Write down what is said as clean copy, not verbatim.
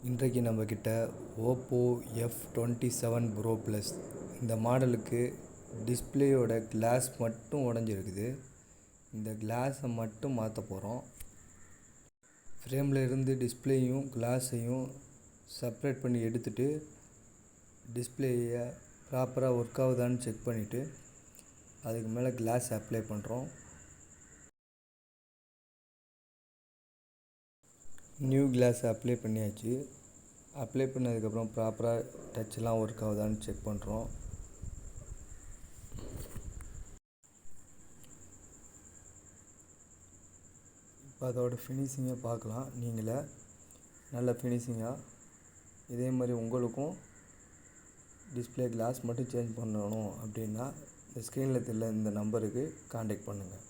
இன்றைக்கு நம்மக்கிட்ட Oppo F27 bro plus இந்த மாடலுக்கு டிஸ்பிளேயோட கிளாஸ் மட்டும் உடஞ்சிருக்குது. இந்த கிளாஸை மட்டும் மாற்ற போகிறோம். ஃப்ரேமில் இருந்து டிஸ்பிளேயும் கிளாஸையும் செப்ரேட் பண்ணி எடுத்துகிட்டு டிஸ்பிளேயை ப்ராப்பராக ஒர்க் ஆகுதான்னு செக் பண்ணிவிட்டு அதுக்கு மேலே கிளாஸ் அப்ளை பண்ணுறோம். நியூ கிளாஸ் அப்ளை பண்ணியாச்சு. அப்ளை பண்ணதுக்கப்புறம் ப்ராப்பராக டச்செல்லாம் ஒர்க் ஆகுதான்னு செக் பண்ணுறோம். இப்போ அதோட ஃபினிஷிங்கை பார்க்கலாம். நீங்களே நல்ல ஃபினிஷிங்காக இதே மாதிரி உங்களுக்கும் டிஸ்பிளே கிளாஸ் மட்டும் சேஞ்ச் பண்ணணும் அப்படின்னா இந்த ஸ்க்ரீனில் தெரியல இந்த நம்பருக்கு கான்டாக்ட் பண்ணுங்கள்.